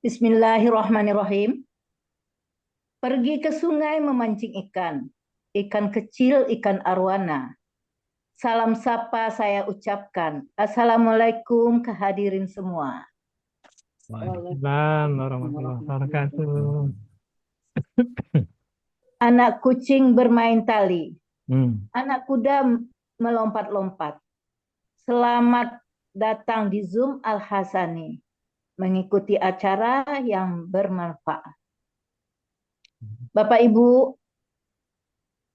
Bismillahirrahmanirrahim. Pergi ke sungai memancing ikan. Ikan kecil, ikan arwana. Salam sapa saya ucapkan. Assalamualaikum kehadirin semua. Waalaikumsalam warahmatullahi wabarakatuh. Anak kucing bermain tali. Hmm. Anak kuda melompat-lompat. Selamat datang di Zoom Al-Hasani. Mengikuti acara yang bermanfaat. Bapak Ibu,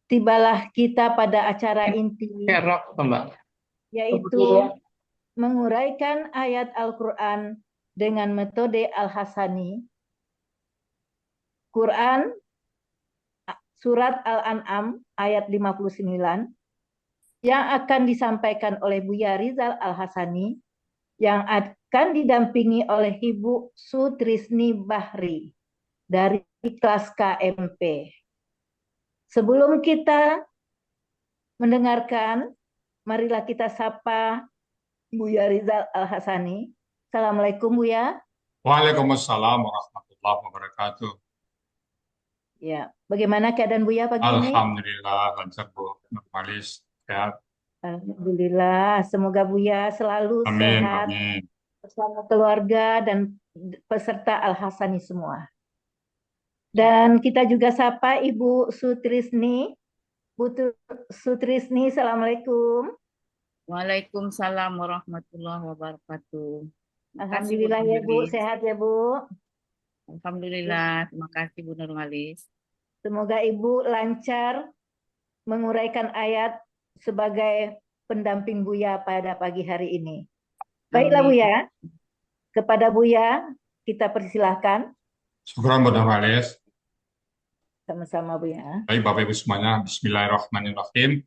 tibalah kita pada acara inti, yaitu menguraikan ayat Al-Quran dengan metode Al-Hasani. Quran Surat Al-An'am ayat 59 yang akan disampaikan oleh Buya Rizal Al-Hasani yang akan didampingi oleh Ibu Sutrisni Bahri dari kelas KMP. Sebelum kita mendengarkan, marilah kita sapa Buya Rizal Al-Hasani. Assalamualaikum Buya. Waalaikumsalam warahmatullahi wabarakatuh. Ya, bagaimana keadaan Buya pagi ini? Alhamdulillah lancar Bu, normalis, sehat. Alhamdulillah, semoga Buya selalu Amin, sehat amin. bersama keluarga dan peserta Al-Hasani semua. Dan kita juga sapa Ibu Sutrisni. Bu Sutrisni, Assalamualaikum. Waalaikumsalam warahmatullahi wabarakatuh. Alhamdulillah ya Bu, sehat ya Bu. Alhamdulillah, terima kasih Bu Nurwalis. Semoga Ibu lancar menguraikan ayat sebagai pendamping Buya pada pagi hari ini. Baiklah Buya, kepada Buya kita persilahkan. Syukran Bu Nurwalis. Sama-sama Buya. Baik Bapak Ibu semuanya, bismillahirrahmanirrahim.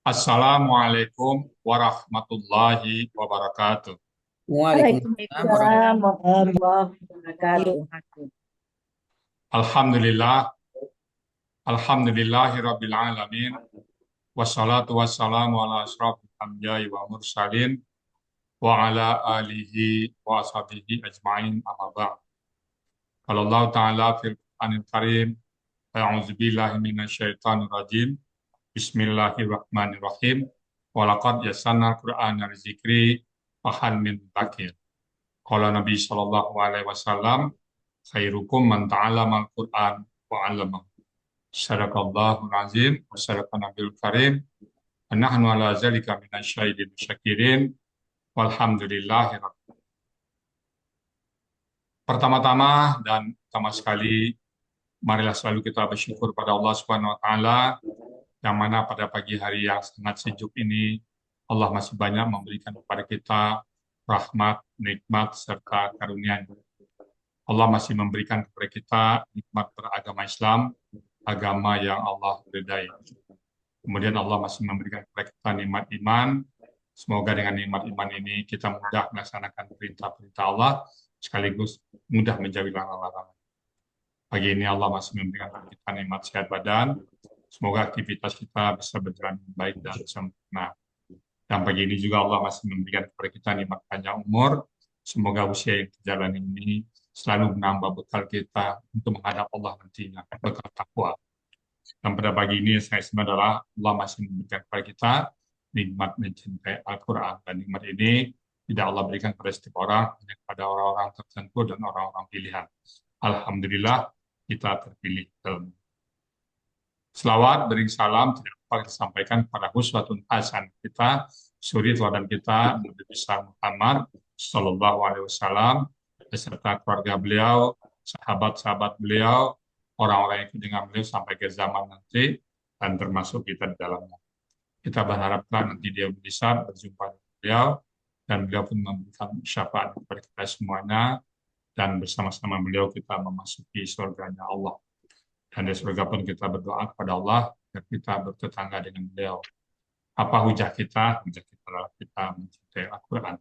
Assalamualaikum warahmatullahi wabarakatuh. Waalaikumsalam warahmatullahi wabarakatuh. Alhamdulillah, alhamdulillahirabbil alamin. Wassalatu wassalamu ala asyrafil anbiya'i wa mursalin wa ala alihi wa ashabihi ajma'in amma ba'd. Qala Allah Ta'ala fil Qur'anil Karim, a'udzu billahi minasyaitonir rajim. Bismillahirrahmanirrahim. Wa laqad yassarnal Qur'ana lidzikri fa hal min dzakir. Qala Nabi sallallahu alaihi wasallam, khairukum man ta'allamal Qur'an wa 'allamahu. Sadaqallahul azim wa sadaqa nabiyul karim. Wa nahnu ala zalika minasyahidin syakirin. Walhamdulillahi rabbil alamin. Pertama-tama dan utama sekali, marilah selalu kita bersyukur pada Allah Subhanahu wa taala yang mana pada pagi hari yang sangat sejuk ini Allah masih banyak memberikan kepada kita rahmat, nikmat serta karunia-Nya. Allah masih memberikan kepada kita nikmat beragama Islam, agama yang Allah ridai. Kemudian Allah masih memberikan kepada kita nikmat iman. Semoga dengan nikmat iman ini kita mudah melaksanakan perintah-perintah Allah sekaligus mudah menjauhi larangan-larangan. Pagi ini Allah masih memberikan kepada kita nikmat sehat badan. Semoga aktivitas kita bisa berjalan baik dan sempurna. Dan pagi ini juga Allah masih memberikan kepada kita nikmat panjang umur. Semoga usia yang berjalan ini selalu menambah bekal kita untuk menghadap Allah nantinya, bekal takwa. Dan pada pagi ini yang saya istimewa adalah Allah masih memberikan kepada kita nikmat mencintai Al-Quran. Dan nikmat ini tidak Allah berikan kepada setiap orang, hanya kepada orang-orang tertentu dan orang-orang pilihan. Alhamdulillah kita terpilih. Selawat beri salam tidak lupa kita sampaikan kepada Uswatun Hasan kita, suri teladan kita Nabi besar Muhammad Sallallahu Alaihi Wasallam beserta keluarga beliau, sahabat-sahabat beliau, orang-orang yang ikut dengan beliau sampai ke zaman nanti dan termasuk kita di dalamnya. Kita berharapkan nanti dia bisa berjumpa dengan beliau dan beliau pun memberikan syafaat kepada kita semuanya dan bersama-sama beliau kita memasuki surganya Allah. Dan di surga pun kita berdoa kepada Allah agar kita bertetangga dengan beliau. Apa hujah kita? Hujah kita adalah kita mencintai Al-Quran.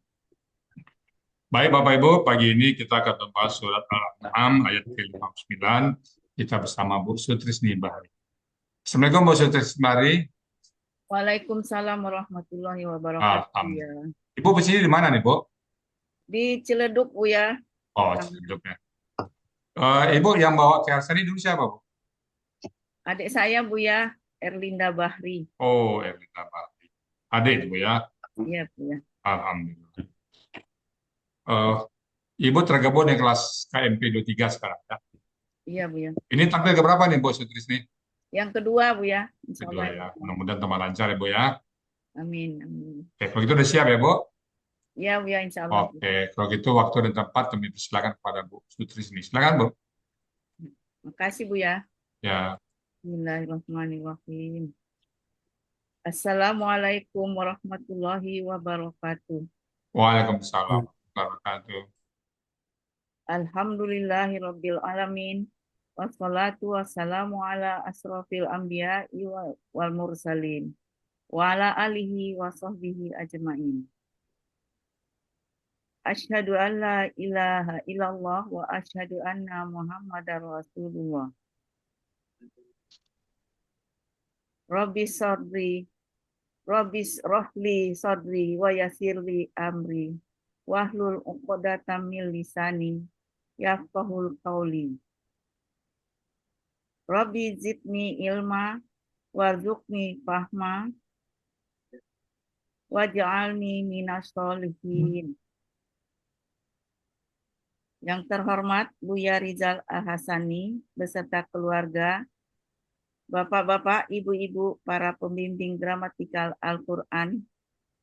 Baik Bapak Ibu, pagi ini kita akan membahas surat Al-An'am ayat ke-59. Kita bersama Bu Sutrisni Bahri. Assalamualaikum Bu Sutrisni Bahri. Waalaikumsalam warahmatullahi wabarakatuh. Ya. Ibu posisi di mana nih Bu? Di Ciledug Bu ya. Oh, Ciledug ya. Ibu yang bawa ke Arsani dulu siapa, Bu? Adik saya Buya Erlinda Bahri. Oh, Erlita Bakti. Adik, Bu ya. Iya Buya. Alhamdulillah. Eh, Ibu tergabung di kelas KMP 23 sekarang ya. Iya Buya. Ini tampil ke berapa nih, Bu Sutris nih? Yang kedua Buya. Insya Kedua Allah. ya. Mudah-mudahan tambah lancar ya, Bu ya. Amin. Amin. Oke, kalau gitu udah siap ya, Bu? Iya Buya Insya Allah. Oke, kalau gitu waktu dan tempat kami persilakan kepada Bu Sutris ini. Silakan, Bu. Makasih Buya. Ya. Bismillahirrahmanirrahim. Assalamualaikum warahmatullahi wabarakatuh. Waalaikumsalam warahmatullahi wabarakatuh. Alhamdulillahirabbil alamin. Wassalatu wassalamu ala asrofil anbiya wal mursalin. Wa ala alihi wa sahbihi ajmain. Asyhadu an la ilaha illallah wa asyhadu anna Muhammadar Rasulullah. Rabbis sadri, Rabbis rohli sadri wa yasirli amri. Wahlul uqdatam min lisani yafqahul qawli. Rabbi zidni ilma warzuqni fahma waj'alni minas sholihin. Yang terhormat Buya Rizal Al-Hasani beserta keluarga, Bapak-bapak, Ibu-ibu, para pembimbing gramatikal Al-Quran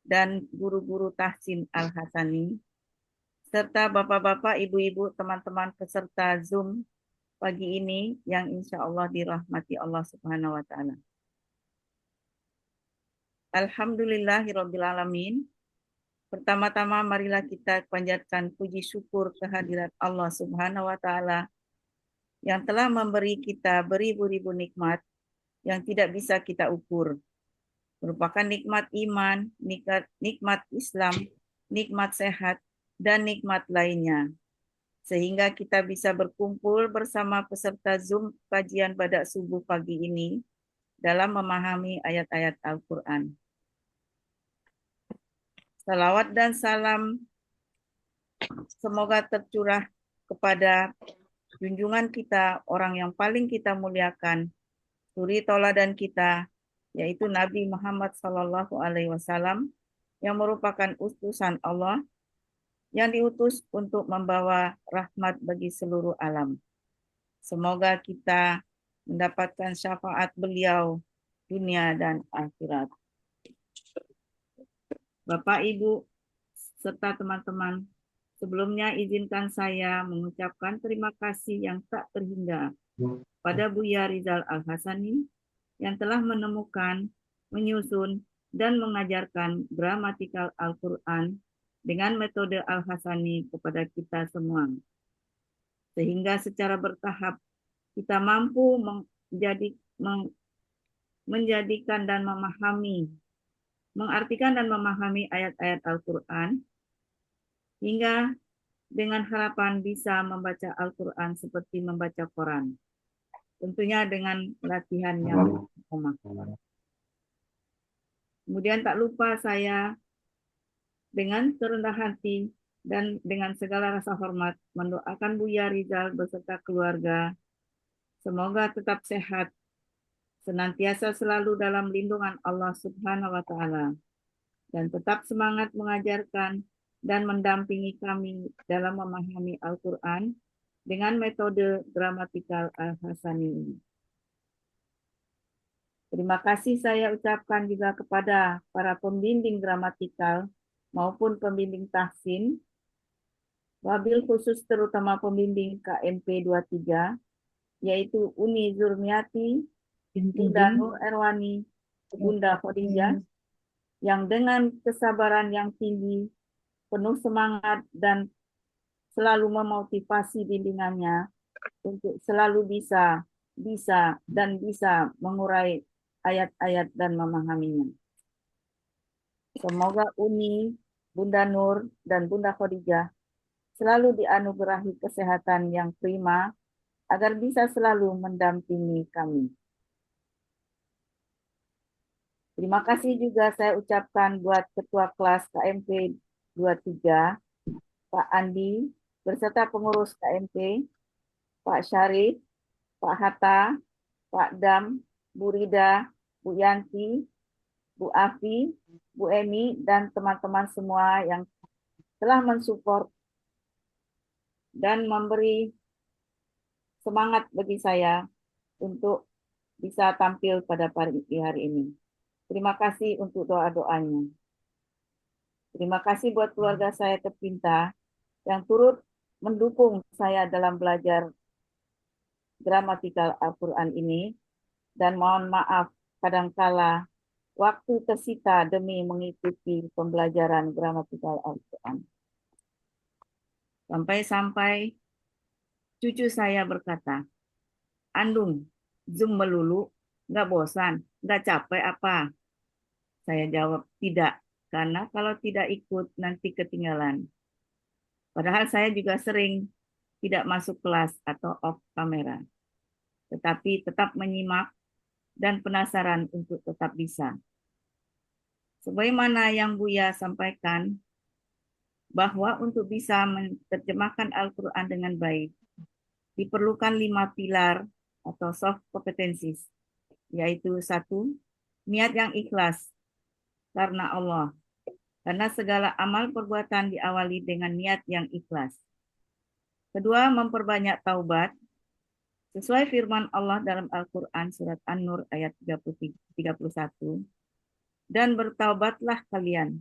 dan guru-guru tahsin Al-Hasani, serta Bapak-bapak, Ibu-ibu, teman-teman peserta Zoom pagi ini yang insya Allah dirahmati Allah Subhanahu wa Ta'ala. Alhamdulillahirabbil alamin. Pertama-tama marilah kita panjatkan puji syukur kehadirat Allah Subhanahu wa Ta'ala yang telah memberi kita beribu-ribu nikmat yang tidak bisa kita ukur. Merupakan nikmat iman, nikmat Islam, nikmat sehat, dan nikmat lainnya. Sehingga kita bisa berkumpul bersama peserta Zoom kajian pada subuh pagi ini dalam memahami ayat-ayat Al-Quran. Salawat dan salam semoga tercurah kepada junjungan kita, orang yang paling kita muliakan, suri tauladan kita, yaitu Nabi Muhammad SAW, yang merupakan utusan Allah, yang diutus untuk membawa rahmat bagi seluruh alam. Semoga kita mendapatkan syafaat beliau dunia dan akhirat. Bapak, Ibu, serta teman-teman, sebelumnya izinkan saya mengucapkan terima kasih yang tak terhingga pada Buya Rizal Al-Hasani yang telah menemukan, menyusun, dan mengajarkan gramatikal Al-Quran dengan metode Al-Hasani kepada kita semua. Sehingga secara bertahap kita mampu menjadikan dan mengartikan dan memahami ayat-ayat Al-Quran, hingga dengan harapan bisa membaca Al-Quran seperti membaca Quran. Tentunya dengan latihan yang sama. Kemudian tak lupa saya dengan serendah hati dan dengan segala rasa hormat mendoakan Buya Rizal beserta keluarga. Semoga tetap sehat, senantiasa selalu dalam lindungan Allah Subhanahu wa Ta'ala, dan tetap semangat mengajarkan dan mendampingi kami dalam memahami Al-Quran dengan metode gramatikal Al-Hasani. Terima kasih saya ucapkan juga kepada para pembimbing gramatikal maupun pembimbing tahsin, wabil khusus terutama pembimbing KMP 23, yaitu Uni Zurniati, Bunda Nur Erwani, Bunda Khadijah, yang dengan kesabaran yang tinggi, penuh semangat dan selalu memotivasi bimbingannya untuk selalu bisa mengurai ayat-ayat dan memahaminya. Semoga Uni, Bunda Nur, dan Bunda Khadijah selalu dianugerahi kesehatan yang prima agar bisa selalu mendampingi kami. Terima kasih juga saya ucapkan buat Ketua Kelas KMP 23, Pak Andi, beserta pengurus KMP, Pak Syarif, Pak Hatta, Pak Dam, Bu Rida, Bu Yanti, Bu Afi, Bu Emi, dan teman-teman semua yang telah mensupport dan memberi semangat bagi saya untuk bisa tampil pada pagi hari ini. Terima kasih untuk doa-doanya. Terima kasih buat keluarga saya tercinta yang turut mendukung saya dalam belajar gramatikal Al-Quran ini. Dan mohon maaf kadangkala waktu tersita demi mengikuti pembelajaran gramatikal Al-Quran. Sampai-sampai cucu saya berkata, Andung, Zoom melulu, nggak bosan, nggak capek apa? Saya jawab, tidak, karena kalau tidak ikut nanti ketinggalan. Padahal saya juga sering tidak masuk kelas atau off kamera, tetapi tetap menyimak dan penasaran untuk tetap bisa. Sebagaimana yang Buya sampaikan, bahwa untuk bisa menerjemahkan Al-Quran dengan baik, diperlukan 5 pilar atau soft competencies, yaitu 1, niat yang ikhlas karena Allah, karena segala amal perbuatan diawali dengan niat yang ikhlas. 2, memperbanyak taubat, sesuai firman Allah dalam Al-Quran surat An-Nur ayat 31, dan bertaubatlah kalian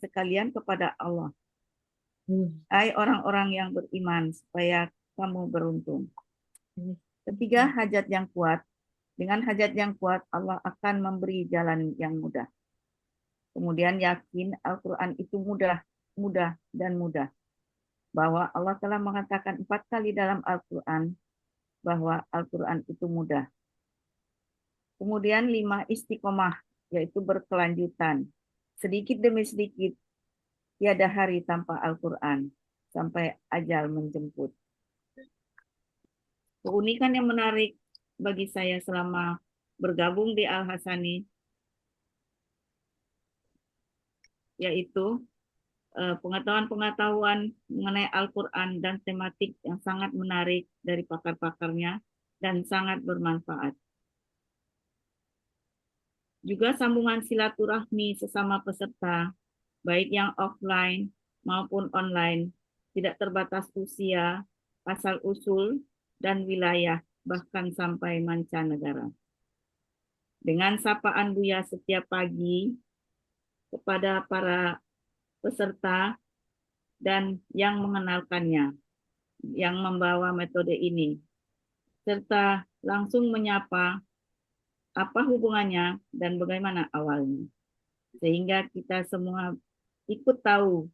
sekalian kepada Allah, hai orang-orang yang beriman, supaya kamu beruntung. 3, hajat yang kuat. Dengan hajat yang kuat, Allah akan memberi jalan yang mudah. Kemudian yakin Al-Quran itu mudah, dan mudah. Bahwa Allah telah mengatakan 4 kali dalam Al-Quran bahwa Al-Quran itu mudah. Kemudian 5, istiqomah, yaitu berkelanjutan. Sedikit demi sedikit, tiada hari tanpa Al-Quran, sampai ajal menjemput. Keunikan yang menarik bagi saya selama bergabung di Al-Hasani, yaitu pengetahuan-pengetahuan mengenai Al-Quran dan tematik yang sangat menarik dari pakar-pakarnya dan sangat bermanfaat. Juga sambungan silaturahmi sesama peserta, baik yang offline maupun online, tidak terbatas usia, asal-usul, dan wilayah, bahkan sampai mancanegara. Dengan sapaan Buya setiap pagi kepada para peserta dan yang mengenalkannya, yang membawa metode ini, serta langsung menyapa apa hubungannya dan bagaimana awalnya, sehingga kita semua ikut tahu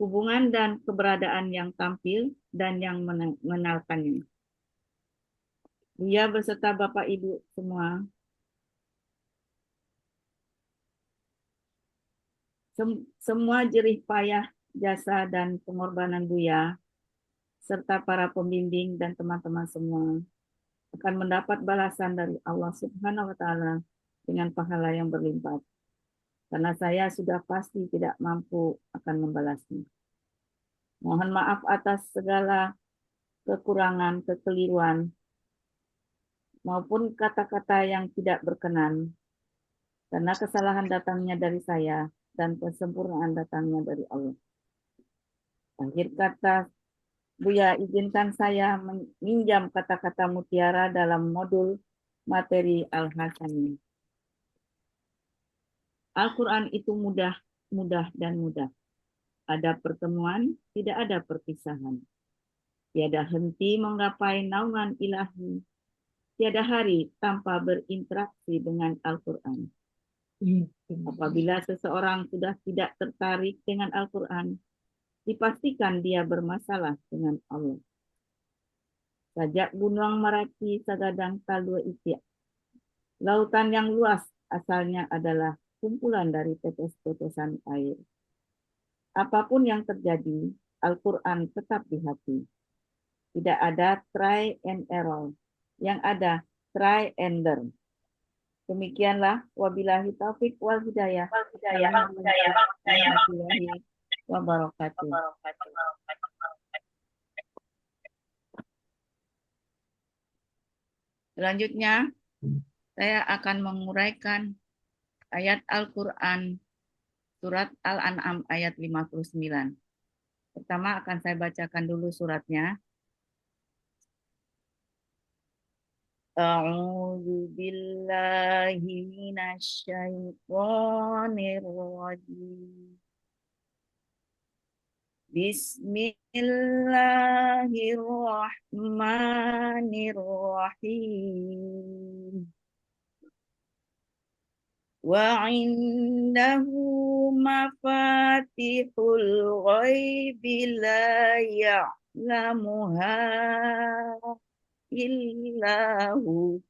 hubungan dan keberadaan yang tampil dan yang mengenalkannya. Buya beserta Bapak Ibu semua semua jerih payah, jasa, dan pengorbanan Buya, serta para pembimbing dan teman-teman semua, akan mendapat balasan dari Allah Subhanahu wa Ta'ala dengan pahala yang berlimpah. Karena saya sudah pasti tidak mampu akan membalasnya. Mohon maaf atas segala kekurangan, kekeliruan, maupun kata-kata yang tidak berkenan, karena kesalahan datangnya dari saya dan kesempurnaan datangnya dari Allah. Akhir kata, Buya izinkan saya meminjam kata-kata mutiara dalam modul materi Al-Hasani. Al-Quran itu mudah, dan mudah. Ada pertemuan, tidak ada perpisahan. Tiada henti menggapai naungan ilahi. Tiada hari tanpa berinteraksi dengan Al-Quran. Apabila seseorang sudah tidak tertarik dengan Al-Quran, dipastikan dia bermasalah dengan Allah. Sajak gunung Merapi, Sagadang Talua Itia. Lautan yang luas asalnya adalah kumpulan dari tetes-tetesan air. Apapun yang terjadi, Al-Quran tetap di hati. Tidak ada try and error. Yang ada try and learn. Demikianlah, wabillahi taufik wal hidayah. Wabarakatuh. Selanjutnya, saya akan menguraikan ayat Al-Quran surat Al-An'am ayat 59. Pertama akan saya bacakan dulu suratnya. A'udzu billahi minasyaitonir rajim. Bismillahirrahmanirrahim. Wa indahu mafatihul ghaibi la ya'lamuha illahu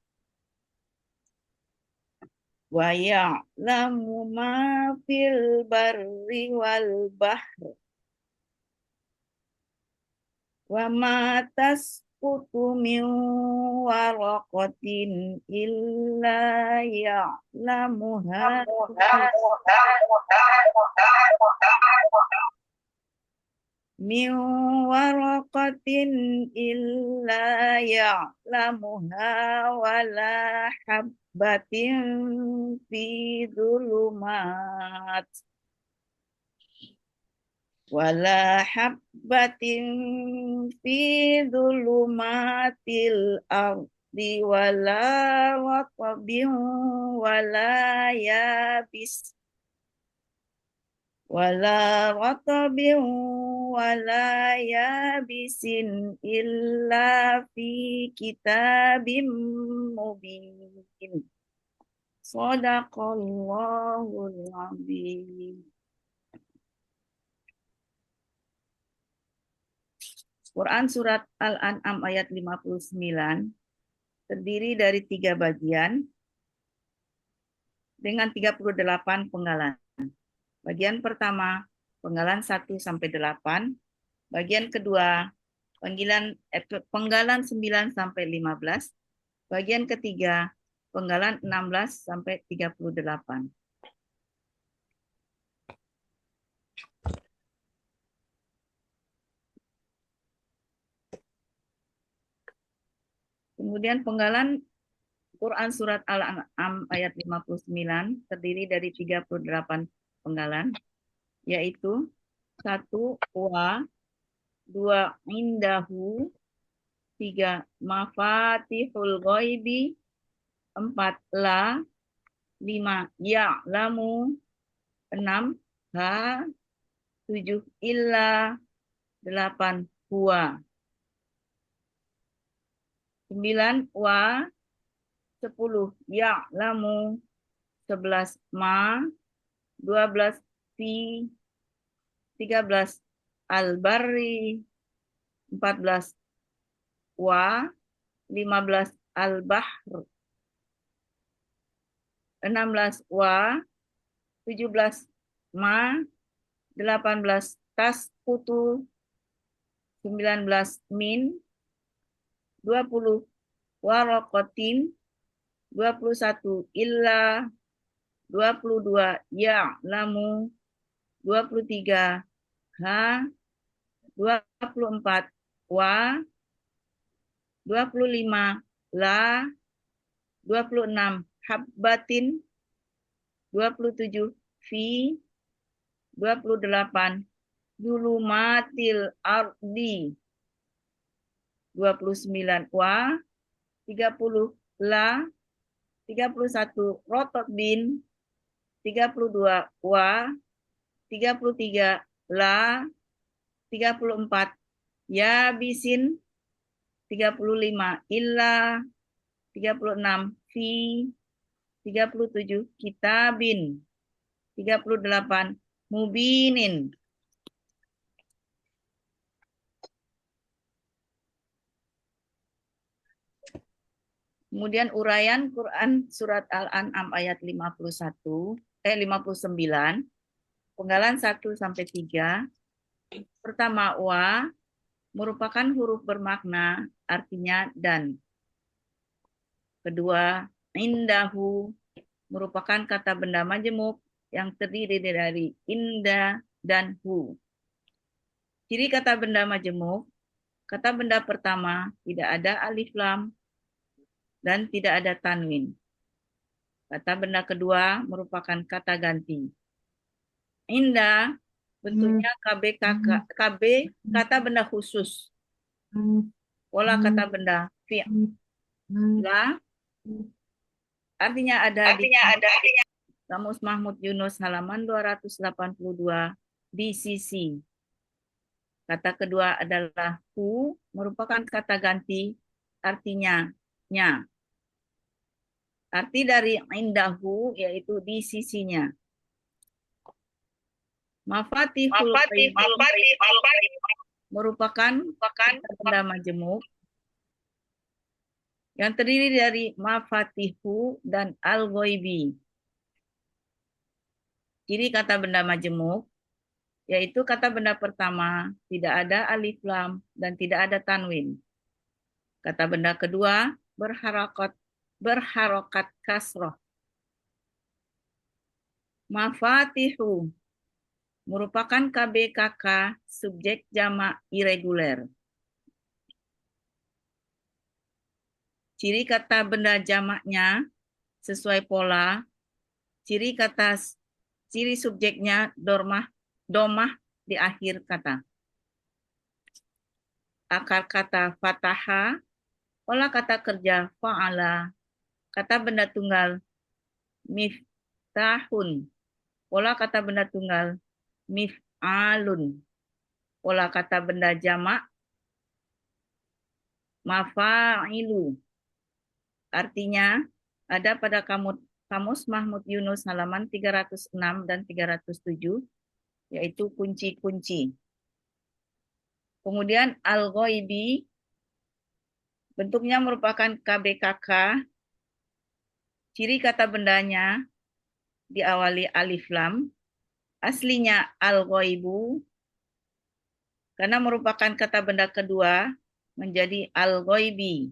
wa ya'lamu ma fil barri wal bahri wa ma tasqutu min waraqatin illa ya'lamuha min waraqatin illa ya'lamuha wala habbatin fi dhulumat wala habbatin fi dhulumatil ardi wala ratbin wala yabis wala ratbin wala yabisin illa fi kitabim mubin. Shadaqallahul azim. Quran Surat Al-An'am ayat 59 terdiri dari 3 bagian dengan 38 penggalan. Bagian pertama, penggalan 1 sampai 8. Bagian kedua, penggalan 9 sampai 15. Bagian ketiga, penggalan 16 sampai 38. Kemudian penggalan Quran Surat Al-An'am ayat 59 terdiri dari 38 penggalan, yaitu 1 wa, 2 indahu, 3 mafatihul ghaibi, 4 la, 5 ya'lamu, 6 ha, 7 illa, 8 huwa. 9 wa, 10 ya'lamu, 11 ma, 12 fi, 13 al-barri, 14 wa, 15 al-bahr, 16 wa, 17 ma, 18 tasqutu, 19 min, 20 waraqatin, 21 illa, 22 ya'lamu, 23 ha, 24 wa, 25 la, 26 habbatin, 27 fi, 28 zulumatil ardi, 29 wa, 30 la, 31 rotobin, 32 wa, 33 la, 34 ya bisin, 35 illa, 36 fi, 37 kitabin, 38 mubinin. Kemudian uraian Quran Surat Al-An'am ayat 59, penggalan 1 sampai 3. Pertama, wa merupakan huruf bermakna, artinya dan. Kedua, indahu merupakan kata benda majemuk yang terdiri dari inda dan hu. Ciri kata benda majemuk, kata benda pertama tidak ada alif lam. dan tidak ada tanwin. Kata benda kedua merupakan kata ganti. Indah bentuknya KB, kata benda khusus. Pola kata benda fi'la artinya ada di Kamus Mahmud Yunus halaman 282 di sisi. Kata kedua adalah hu, merupakan kata ganti, artinya nya. Arti dari indahu yaitu di sisinya. Mafatihul merupakan benda majemuk yang terdiri dari mafatihu dan al-ghaibi. Ciri kata benda majemuk yaitu kata benda pertama tidak ada alif lam dan tidak ada tanwin. Kata benda kedua berharokat kasroh. Mafatihu merupakan KBKK subjek jamak irreguler. Ciri kata benda jamaknya sesuai pola. Ciri subjeknya domah di akhir kata. Akar kata fataha, pola kata kerja fa'ala, kata benda tunggal miftahun, pola kata benda tunggal mif'alun, pola kata benda jamak mafa'ilu. Artinya ada pada Kamus Mahmud Yunus halaman 306 dan 307, yaitu kunci-kunci. Kemudian al-ghaibi bentuknya merupakan KBKK. Ciri kata bendanya diawali alif lam. Aslinya al-ghaibu karena merupakan kata benda kedua menjadi al-ghaibi.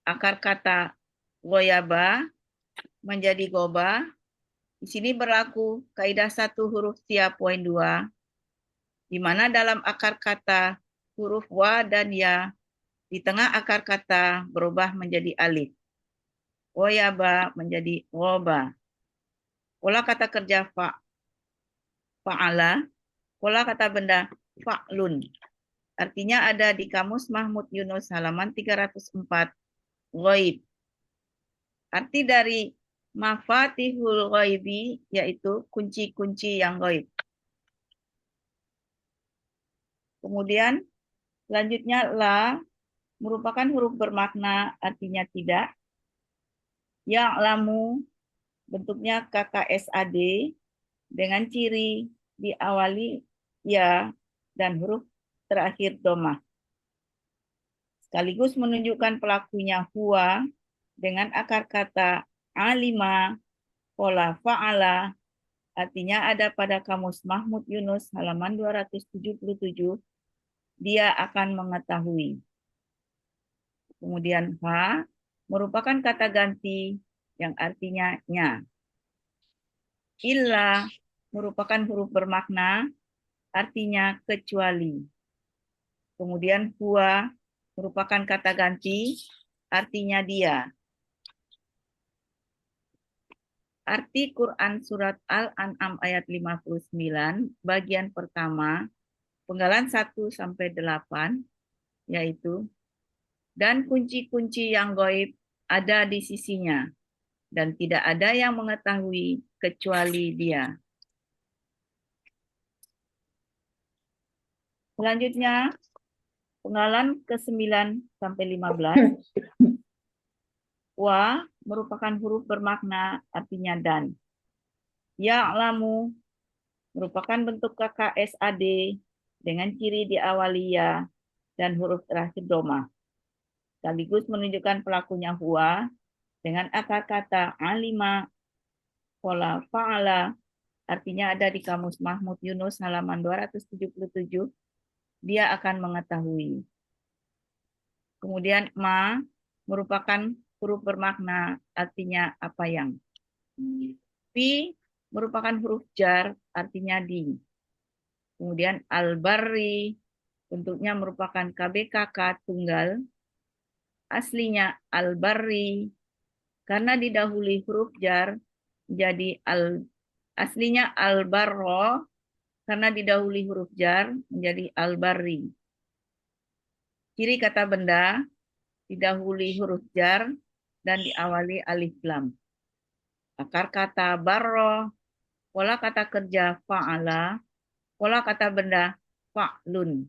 Akar kata goyaba menjadi goba. Di sini berlaku kaidah 1 huruf tiap poin 2, di mana dalam akar kata huruf wa dan ya di tengah akar kata berubah menjadi alif. Goyaba menjadi goba. Pola kata kerja fa'ala, pola kata benda fa'lun. Artinya ada di Kamus Mahmud Yunus halaman 304, ghaib. Arti dari mafatihul ghaibi yaitu kunci-kunci yang ghaib. Kemudian selanjutnya la merupakan huruf bermakna artinya tidak. Ya'lamu bentuknya KKSAD dengan ciri diawali ya dan huruf terakhir domah. Sekaligus menunjukkan pelakunya huwa dengan akar kata alima, pola fa'ala, artinya ada pada Kamus Mahmud Yunus halaman 277, dia akan mengetahui. Kemudian fa merupakan kata ganti yang artinya nya. Illa merupakan huruf bermakna artinya kecuali. Kemudian huwa merupakan kata ganti artinya dia. Arti Quran surat Al-An'am ayat 59 bagian pertama penggalan 1 sampai 8 yaitu dan kunci-kunci yang gaib ada di sisinya dan tidak ada yang mengetahui kecuali dia. Selanjutnya penggalan ke-9 sampai 15. Wa merupakan huruf bermakna artinya dan. Ya'lamu merupakan bentuk KKSAD dengan ciri diawali ya dan huruf terakhir domah. Sekaligus menunjukkan pelakunya huwa dengan akar kata alima, pola fa'ala, artinya ada di Kamus Mahmud Yunus halaman 277, dia akan mengetahui. Kemudian ma merupakan huruf bermakna artinya apa yang. Fi merupakan huruf jar artinya di. Kemudian al-barri bentuknya merupakan KBKK tunggal aslinya al-barri, karena didahului huruf jar menjadi aslinya al-barro, karena didahului huruf jar menjadi al-barri. Ciri kata benda didahului huruf jar dan diawali alif lam. Akar kata barro, pola kata kerja fa'ala, pola kata benda fa'lun.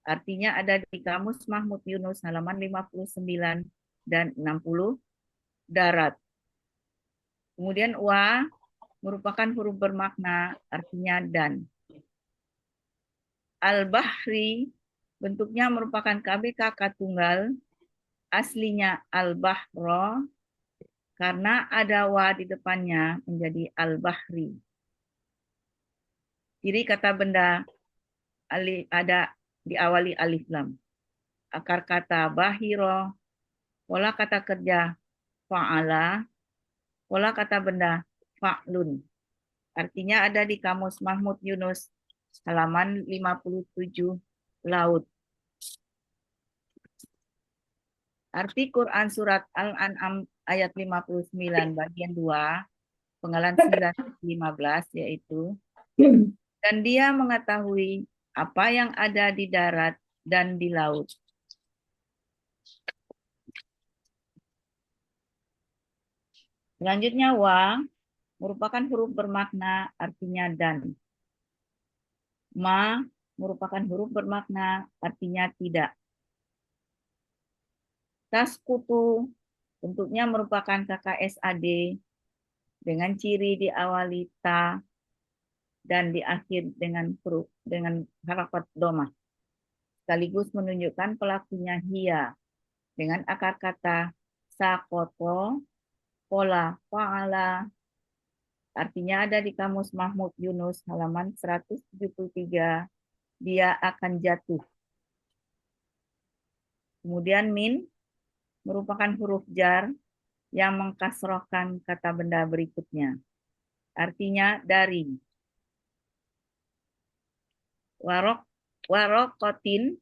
Artinya ada di Kamus Mahmud Yunus halaman 59 dan 60 darat. Kemudian wa merupakan huruf bermakna, artinya dan. Al-bahri bentuknya merupakan KBKK tunggal, aslinya al-bahro, karena ada wa di depannya menjadi al-bahri. Ciri kata benda ada diawali alif lam. Akar kata bahiro, pola kata kerja fa'ala, pola kata benda fa'lun. Artinya ada di Kamus Mahmud Yunus halaman 57 laut. Arti Quran surat Al-An'am ayat 59 bagian 2 penggalan 9-15 yaitu, dan dia mengetahui apa yang ada di darat dan di laut. Selanjutnya wa merupakan huruf bermakna, artinya dan. Ma merupakan huruf bermakna, artinya tidak. Taskutu bentuknya merupakan KKSAD dengan ciri diawali ta dan diakhir dengan harakat domah. Sekaligus menunjukkan pelakunya hia dengan akar kata sakoto, pola fa'ala. Artinya ada di Kamus Mahmud Yunus halaman 173, dia akan jatuh. Kemudian min merupakan huruf jar yang mengkasrohkan kata benda berikutnya. Artinya dari. Warokotin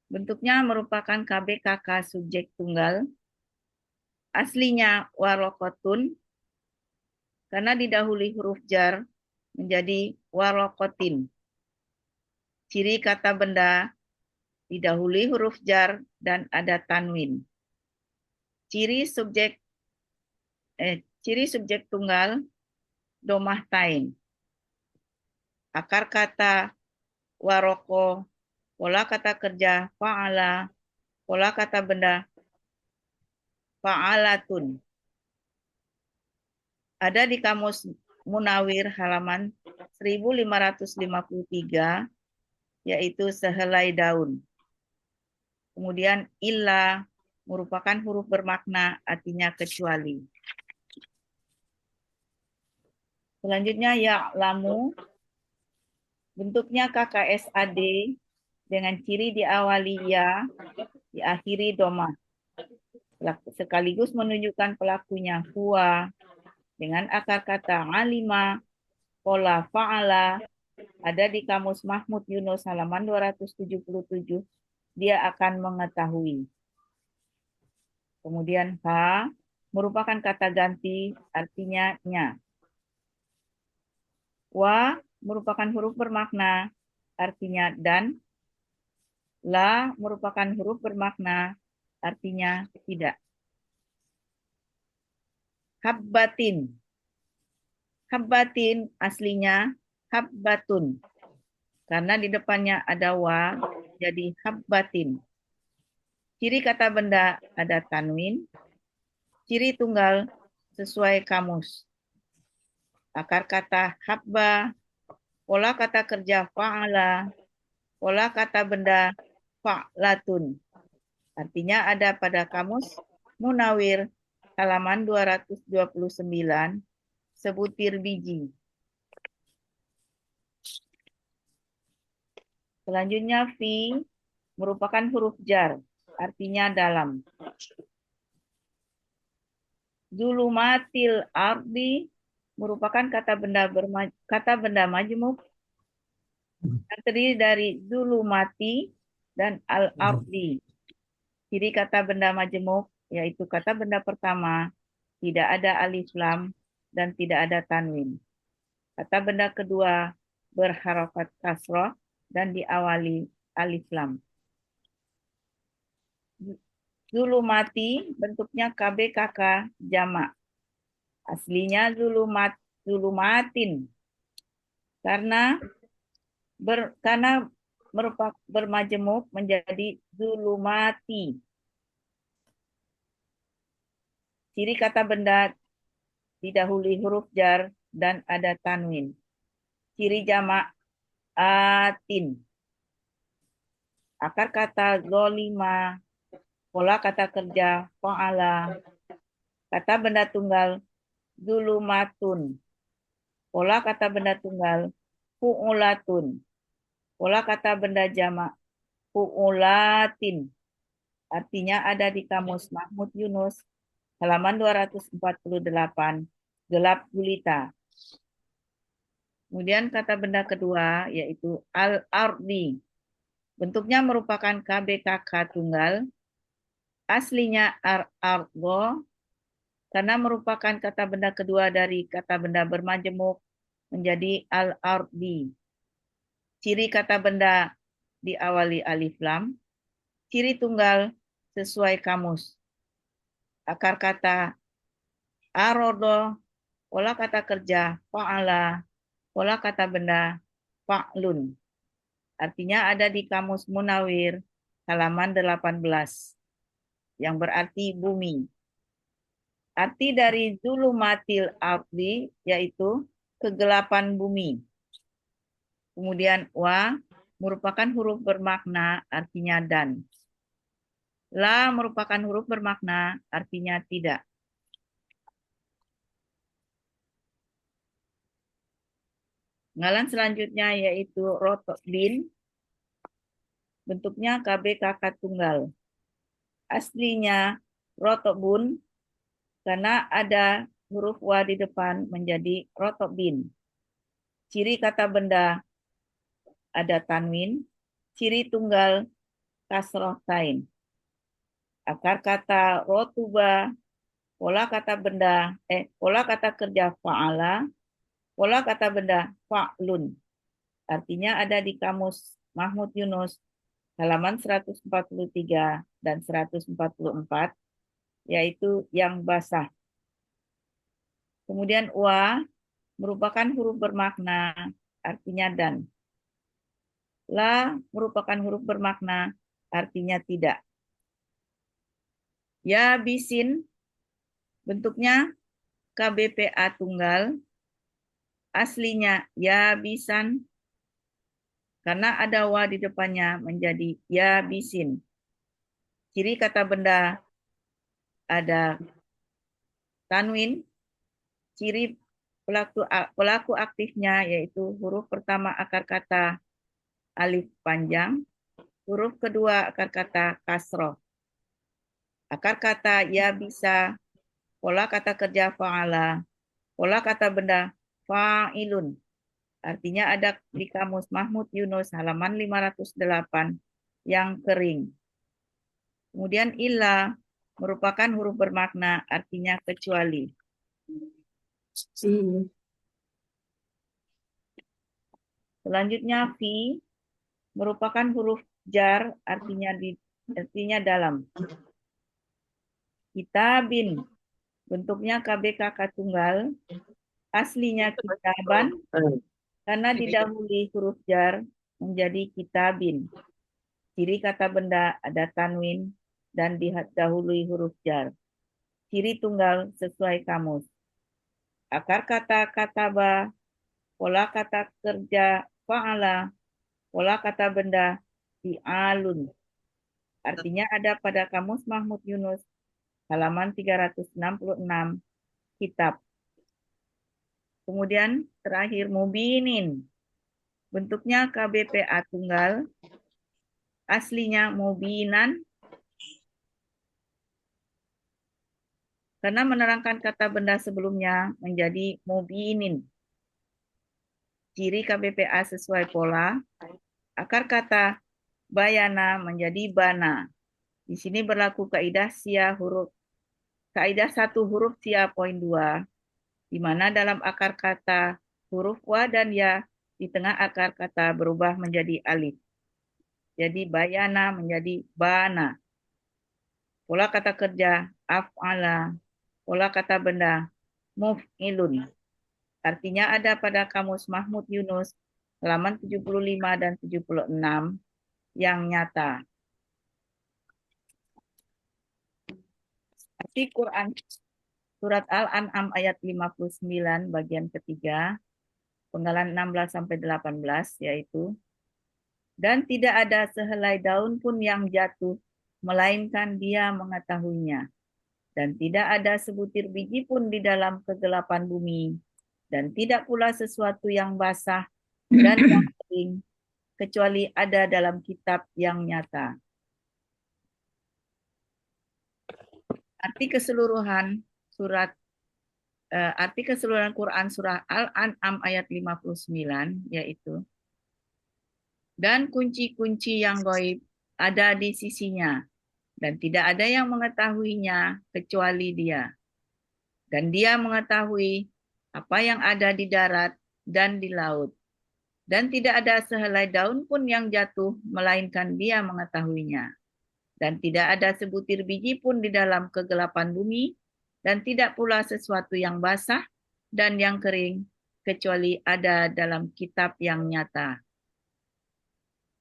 bentuknya merupakan KBKK subjek tunggal. Aslinya warokotun, karena didahului huruf jar menjadi warokotin. Ciri kata benda didahului huruf jar dan ada tanwin. Ciri subjek tunggal domah tain. Akar kata waroko, pola kata kerja fa'ala, pola kata benda fa'alatun. Ada di Kamus Munawir halaman 1553, yaitu sehelai daun. Kemudian illa merupakan huruf bermakna, artinya kecuali. Selanjutnya ya'lamu bentuknya KKSAD dengan ciri diawali ya, diakhiri domah. Sekaligus menunjukkan pelakunya huwa dengan akar kata alima, pola fa'ala, ada di Kamus Mahmud Yunus halaman 277, dia akan mengetahui. Kemudian ha merupakan kata ganti, artinya nya. Wa merupakan huruf bermakna, artinya dan. La merupakan huruf bermakna, artinya tidak. Habbatin. Habbatin aslinya habbatun. Karena di depannya ada wa, jadi habbatin. Ciri kata benda ada tanwin. Ciri tunggal sesuai kamus. Akar kata habba, pola kata kerja fa'ala, pola kata benda fa'latun. Artinya ada pada Kamus Munawir halaman 229, sebutir biji. Selanjutnya fi merupakan huruf jar, artinya dalam. Zulumatil ardi merupakan kata benda majmuk yang terdiri dari zulumati dan al-ardi. Ciri kata benda majemuk, yaitu kata benda pertama, tidak ada alif lam dan tidak ada tanwin. Kata benda kedua, berharokat kasroh dan diawali alif lam. Zulumati bentuknya KBKK jamak. Aslinya zulumatin. Karena bermajemuk menjadi zulumati. Ciri kata benda didahului huruf jar dan ada tanwin. Ciri jamak atin. Akar kata zolima, pola kata kerja fa'ala. Kata benda tunggal zulumatun. Pola kata benda tunggal fu'ulatun. Pola kata benda jamak fu'ulatin. Artinya ada di Kamus Mahmud Yunus halaman 248, gelap gulita. Kemudian kata benda kedua yaitu al-ardi. Bentuknya merupakan KBKK tunggal. Aslinya ar-ardo karena merupakan kata benda kedua dari kata benda bermajemuk menjadi al-ardi. Ciri kata benda diawali alif lam. Ciri tunggal sesuai kamus. Akar kata arodo, pola kata kerja fa'ala, pola kata benda fa'lun. Artinya ada di Kamus Munawir halaman 18 yang berarti bumi. Arti dari zulumatil ardi yaitu kegelapan bumi. Kemudian wa merupakan huruf bermakna artinya dan. La merupakan huruf bermakna artinya tidak. Ngalan selanjutnya yaitu rotok bin. Bentuknya KBKK tunggal. Aslinya rotobun karena ada huruf wa di depan menjadi rotobin. Ciri kata benda ada tanwin. Ciri tunggal kasroh tain. Akar kata rotuba, pola kata kerja fa'ala, pola kata benda fa'lun. Artinya ada di Kamus Mahmud Yunus halaman 143 dan 144, yaitu yang basah. Kemudian wa merupakan huruf bermakna artinya dan. La merupakan huruf bermakna artinya tidak. Ya bisin bentuknya KBPA tunggal. Aslinya ya bisan karena ada wa di depannya menjadi ya bisin. Ciri kata benda ada tanwin. Ciri pelaku aktifnya yaitu huruf pertama akar kata alif panjang, huruf kedua akar kata kasroh. Akar kata ya bisa, pola kata kerja fa'ala, pola kata benda fa'ilun. Artinya ada di Kamus Mahmud Yunus halaman 508 yang kering. Kemudian illa merupakan huruf bermakna artinya kecuali. Selanjutnya fi merupakan huruf jar artinya dalam. Kitabin bentuknya KBKK tunggal. Aslinya kitaban karena didahului huruf jar menjadi kitabin. Ciri kata benda ada tanwin dan didahului huruf jar. Ciri tunggal sesuai kamus. Akar kata kataba, pola kata kerja fa'ala, pola kata benda fi'alun. Artinya ada pada Kamus Mahmud Yunus halaman 366 kitab. Kemudian terakhir mubinin. Bentuknya KBPA tunggal. Aslinya mubinan. Karena menerangkan kata benda sebelumnya menjadi mubinin. Ciri KBPA sesuai pola. Akar kata bayana menjadi bana. Di sini berlaku kaidah satu huruf sia poin 2, di mana dalam akar kata huruf wa dan ya di tengah akar kata berubah menjadi alif. Jadi bayana menjadi bana. Pola kata kerja af'ala. Pola kata benda muf'ilun. Artinya ada pada Kamus Mahmud Yunus halaman 75 dan 76 yang nyata. Arti Quran surat Al-An'am ayat 59 bagian ketiga, penggalan 16 sampai 18 yaitu, dan tidak ada sehelai daun pun yang jatuh melainkan dia mengetahuinya. Dan tidak ada sebutir biji pun di dalam kegelapan bumi. Dan tidak pula sesuatu yang basah dan yang kering, kecuali ada dalam kitab yang nyata. Arti keseluruhan Quran surah Al-An'am ayat 59 yaitu, dan kunci-kunci yang gaib ada di sisinya, dan tidak ada yang mengetahuinya kecuali dia. Dan dia mengetahui apa yang ada di darat dan di laut. Dan tidak ada sehelai daun pun yang jatuh, melainkan dia mengetahuinya. Dan tidak ada sebutir biji pun di dalam kegelapan bumi, dan tidak pula sesuatu yang basah dan yang kering, kecuali ada dalam kitab yang nyata.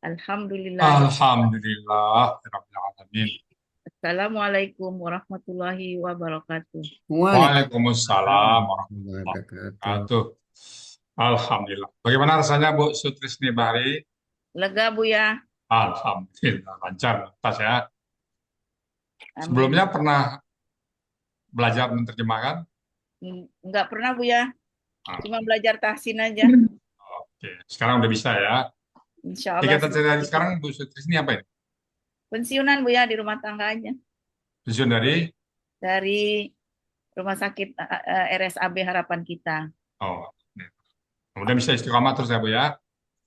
Alhamdulillah. Alhamdulillah, Rabbil Alamin. Assalamualaikum warahmatullahi wabarakatuh. Waalaikumsalam warahmatullahi wabarakatuh. Alhamdulillah. Bagaimana rasanya Bu Sutrisni Bahri? Lega Buya. Alhamdulillah, lancar, tuntas ya. Amin. Sebelumnya pernah belajar menerjemahkan? Enggak pernah Buya. Cuma belajar tahsin aja. Oke, sekarang udah bisa ya. Insya Allah. Kegiatan sehari-hari sekarang Bu Sutrisni apa ini? Pensiunan Buya, di rumah tangga aja. Pensiun dari? Dari Rumah Sakit RSAB Harapan Kita. Oh, kemudian bisa istiqomah terus ya Bu ya.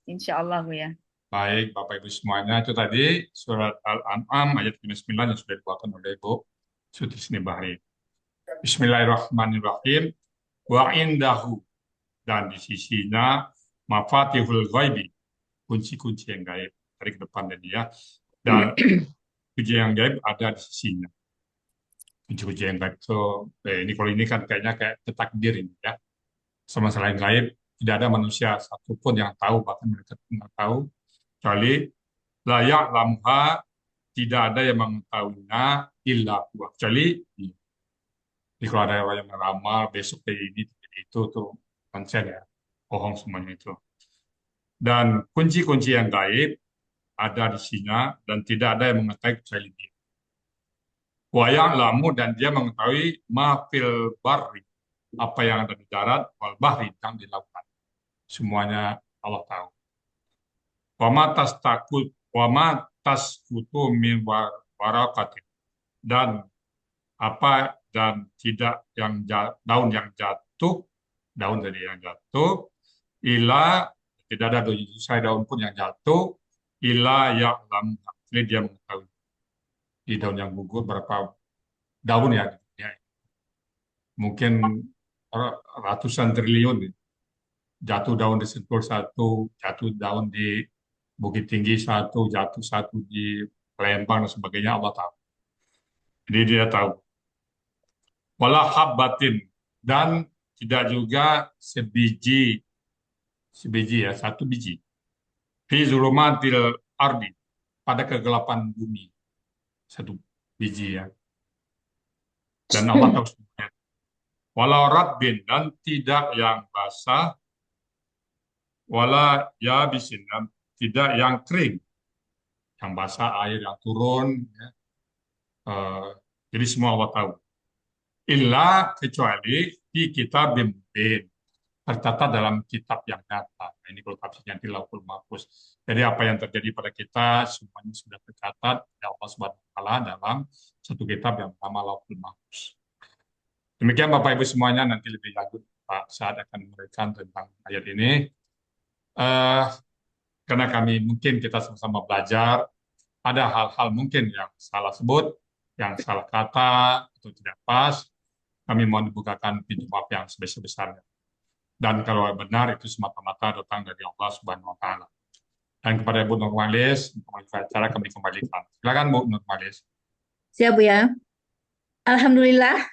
Insya Allah Buya. Baik, Bapak Ibu semuanya, itu tadi surat Al-An'am ayat 59 yang sudah dibawakan oleh Ibu Sutrisni Bahri. Bismillahirrahmanirrahim. Wa indahu, dan di sisinya mafatihul ghaibi, kunci-kunci yang gaib. Tarik ke depan tadi ya. Dan kunci yang gaib ada di sisinya. Kunci-kunci yang gaib itu, ini kalau ini kan kayaknya kayak takdir ini ya. Sama selain gaib, tidak ada manusia satupun yang tahu, bahkan mereka tidak tahu, kecuali la ya'lamuha, tidak ada yang mengetahuinya illa huwa, kecuali jadi kalau ada orang yang meramal besok kayak ini itu tuh konsen ya, bohong semuanya itu. Dan kunci-kunci yang gaib ada di sisinya dan tidak ada yang mengetahui kecuali dia. Wa ya'lamu, dan dia mengetahui ma fil barri, apa yang ada di darat, wal bahri, yang di lautan. Semuanya Allah tahu. Wa ma tasqutu min waraqatin, dan apa dan tidak yang daun yang jatuh, daun dari yang jatuh, ila, tidak ada daun pun yang jatuh, ila ya'lam, jadi dia mengetahui di daun yang gugur berapa daun ya, mungkin ratusan triliun jatuh daun di Sentul satu, jatuh daun di Bukit Tinggi satu, jatuh satu di Palembang dan sebagainya, Allah tahu. Jadi dia tahu. Wala habbatin, dan tidak juga sebiji ya, satu biji. Fi zulumatil ardi, pada kegelapan bumi. Satu biji ya. Dan Allah tahu semuanya. Wala rabbin, dan tidak yang basah. Wala yabisin, dan tidak yang kering. Yang basah, air yang turun. Ya. Jadi semua Allah tahu. Illa, kecuali di kitab mubin, tercatat dalam kitab yang nyata. Nah, ini kalau tafsirnya di Lauhul Mahfuz. Jadi apa yang terjadi pada kita semuanya sudah tercatat oleh Allah Subhanahu wa taala dalam satu kitab yang bernama Lauhul Mahfuz. Demikian Bapak Ibu semuanya, nanti lebih lanjut Pak Saad akan memberikan tentang ayat ini. Karena kami mungkin kita sama-sama belajar, ada hal-hal mungkin yang salah sebut, yang salah kata, atau tidak pas, kami mohon dibukakan pintu maaf yang sebesar-besarnya. Dan kalau benar itu semata-mata datang dari Allah Subhanahu wa Ta'ala. Dan kepada Ibu Nurmalis, untuk melanjutkan acara kami kembalikan. Silakan Bu Nurmalis. Siap Bu ya. Alhamdulillah,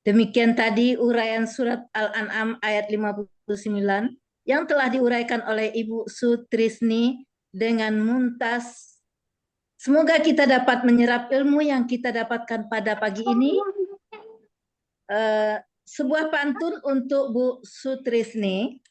demikian tadi uraian surat Al-An'am ayat 59 yang telah diuraikan oleh Ibu Sutrisni dengan muntas. Semoga kita dapat menyerap ilmu yang kita dapatkan pada pagi ini. Sebuah pantun untuk Bu Sutrisni.